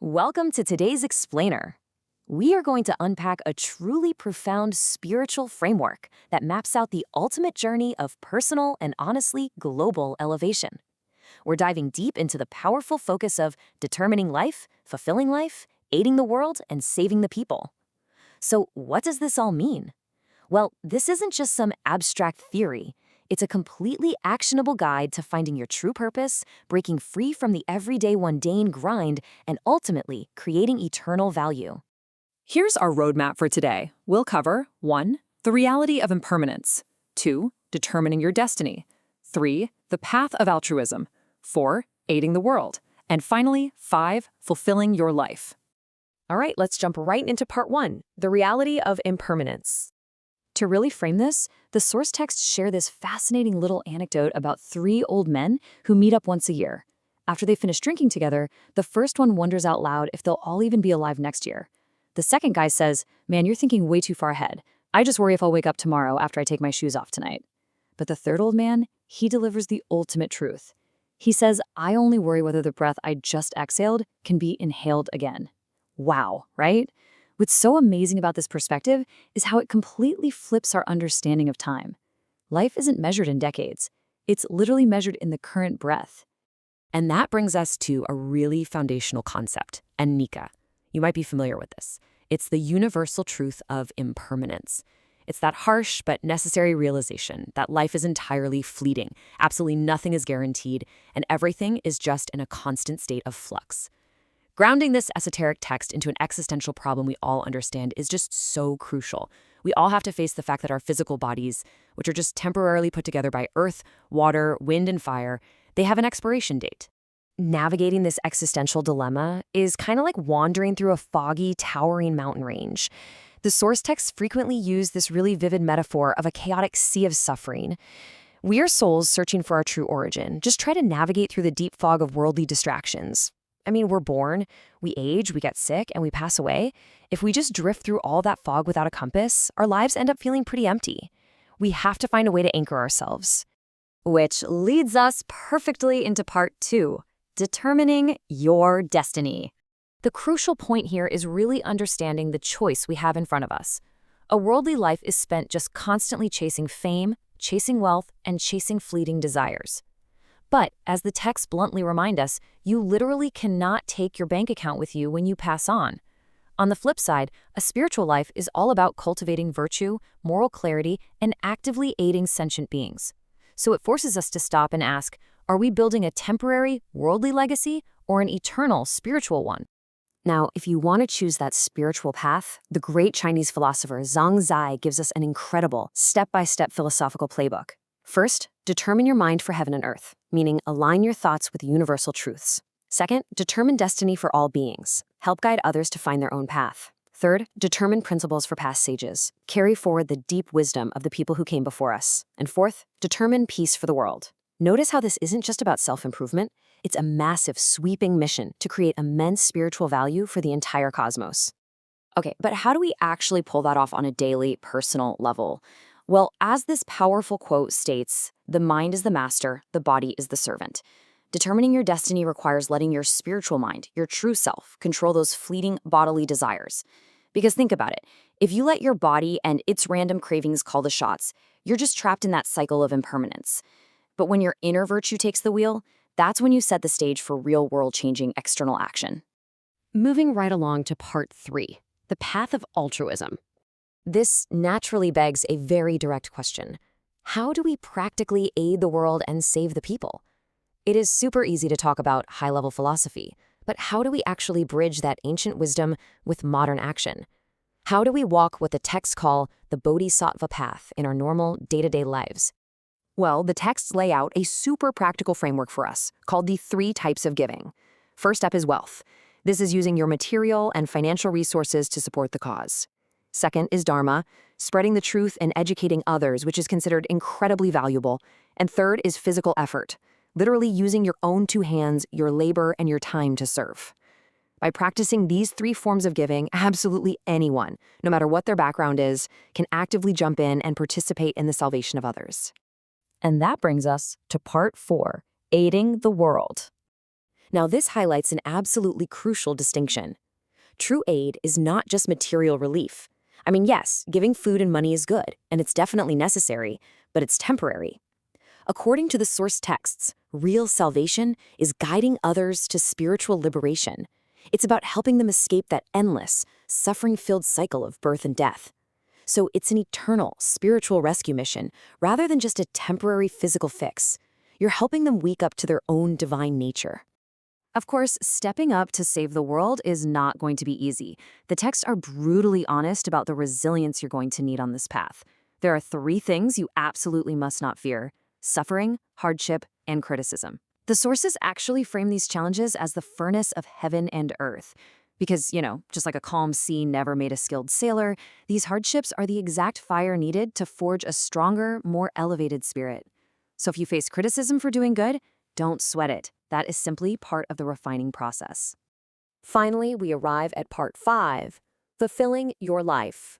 Welcome to today's Explainer. We are going to unpack a truly profound spiritual framework that maps out the ultimate journey of personal and honestly global elevation. We're diving deep into the powerful focus of determining life, fulfilling life, aiding the world, and saving the people. So, what does this all mean? Well, this isn't just some abstract theory. It's a completely actionable guide to finding your true purpose, breaking free from the everyday mundane grind, and ultimately creating eternal value. Here's our roadmap for today. We'll cover 1. The reality of impermanence. 2. Determining your destiny. 3. The path of altruism. 4. Aiding the world. And finally, 5. Fulfilling your life. All right, let's jump right into part 1, the reality of impermanence. To really frame this, the source texts share this fascinating little anecdote about 3 old men who meet up once a year. After they finish drinking together, the first one wonders out loud if they'll all even be alive next year. The second guy says, "Man, you're thinking way too far ahead. I just worry if I'll wake up tomorrow after I take my shoes off tonight." But the third old man, he delivers the ultimate truth. He says, "I only worry whether the breath I just exhaled can be inhaled again." Wow, right? What's so amazing about this perspective is how it completely flips our understanding of time. Life isn't measured in decades. It's literally measured in the current breath. And that brings us to a really foundational concept, anicca. You might be familiar with this. It's the universal truth of impermanence. It's that harsh but necessary realization that life is entirely fleeting, absolutely nothing is guaranteed, and everything is just in a constant state of flux. Grounding this esoteric text into an existential problem we all understand is just so crucial. We all have to face the fact that our physical bodies, which are just temporarily put together by earth, water, wind, and fire, they have an expiration date. Navigating this existential dilemma is kind of like wandering through a foggy, towering mountain range. The source texts frequently use this really vivid metaphor of a chaotic sea of suffering. We are souls searching for our true origin. Just try to navigate through the deep fog of worldly distractions. I mean, we're born, we age, we get sick, and we pass away. If we just drift through all that fog without a compass, our lives end up feeling pretty empty. We have to find a way to anchor ourselves. Which leads us perfectly into part 2, determining your destiny. The crucial point here is really understanding the choice we have in front of us. A worldly life is spent just constantly chasing fame, chasing wealth, and chasing fleeting desires. But, as the texts bluntly remind us, you literally cannot take your bank account with you when you pass on. On the flip side, a spiritual life is all about cultivating virtue, moral clarity, and actively aiding sentient beings. So it forces us to stop and ask, are we building a temporary, worldly legacy or an eternal, spiritual one? Now, if you want to choose that spiritual path, the great Chinese philosopher Zhang Zai gives us an incredible, step-by-step philosophical playbook. First, determine your mind for heaven and earth, meaning align your thoughts with universal truths. Second, determine destiny for all beings. Help guide others to find their own path. Third, determine principles for past sages. Carry forward the deep wisdom of the people who came before us. And fourth, determine peace for the world. Notice how this isn't just about self-improvement. It's a massive, sweeping mission to create immense spiritual value for the entire cosmos. Okay, but how do we actually pull that off on a daily, personal level? Well, as this powerful quote states, the mind is the master, the body is the servant. Determining your destiny requires letting your spiritual mind, your true self, control those fleeting bodily desires. Because think about it, if you let your body and its random cravings call the shots, you're just trapped in that cycle of impermanence. But when your inner virtue takes the wheel, that's when you set the stage for real world-changing external action. Moving right along to part 3, the path of altruism. This naturally begs a very direct question. How do we practically aid the world and save the people? It is super easy to talk about high-level philosophy, but how do we actually bridge that ancient wisdom with modern action? How do we walk what the texts call the Bodhisattva path in our normal, day-to-day lives? Well, the texts lay out a super practical framework for us, called the 3 types of giving. First up is wealth. This is using your material and financial resources to support the cause. Second is dharma, spreading the truth and educating others, which is considered incredibly valuable. And third is physical effort, literally using your own 2 hands, your labor, and your time to serve. By practicing these 3 forms of giving, absolutely anyone, no matter what their background is, can actively jump in and participate in the salvation of others. And that brings us to part 4, aiding the world. Now, this highlights an absolutely crucial distinction. True aid is not just material relief. I mean, yes, giving food and money is good, and it's definitely necessary, but it's temporary. According to the source texts, real salvation is guiding others to spiritual liberation. It's about helping them escape that endless, suffering-filled cycle of birth and death. So it's an eternal, spiritual rescue mission, rather than just a temporary physical fix. You're helping them wake up to their own divine nature. Of course, stepping up to save the world is not going to be easy. The texts are brutally honest about the resilience you're going to need on this path. There are 3 things you absolutely must not fear: suffering, hardship, and criticism. The sources actually frame these challenges as the furnace of heaven and earth. Because, just like a calm sea never made a skilled sailor, these hardships are the exact fire needed to forge a stronger, more elevated spirit. So if you face criticism for doing good, don't sweat it. That is simply part of the refining process. Finally, we arrive at part 5, fulfilling your life.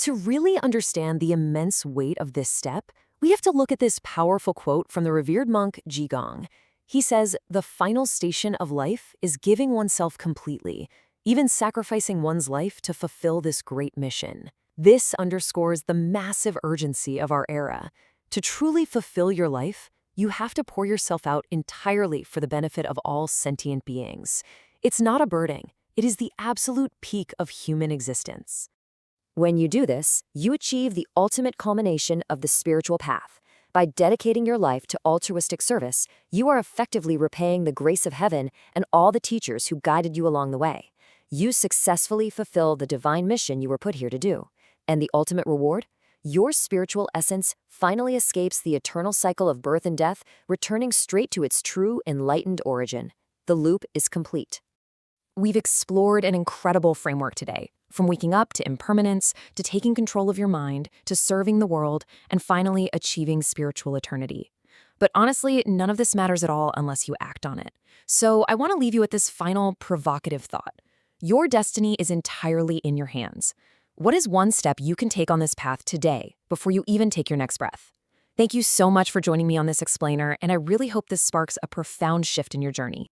To really understand the immense weight of this step, we have to look at this powerful quote from the revered monk Zhigong. He says, "The final station of life is giving oneself completely, even sacrificing one's life to fulfill this great mission." This underscores the massive urgency of our era. To truly fulfill your life, you have to pour yourself out entirely for the benefit of all sentient beings. It's not a burden. It is the absolute peak of human existence. When you do this, you achieve the ultimate culmination of the spiritual path. By dedicating your life to altruistic service, you are effectively repaying the grace of heaven and all the teachers who guided you along the way. You successfully fulfill the divine mission you were put here to do. And the ultimate reward? Your spiritual essence finally escapes the eternal cycle of birth and death, returning straight to its true, enlightened origin. The loop is complete. We've explored an incredible framework today, from waking up to impermanence, to taking control of your mind, to serving the world, and finally achieving spiritual eternity. But honestly, none of this matters at all unless you act on it. So I want to leave you with this final provocative thought. Your destiny is entirely in your hands. What is one step you can take on this path today before you even take your next breath? Thank you so much for joining me on this explainer, and I really hope this sparks a profound shift in your journey.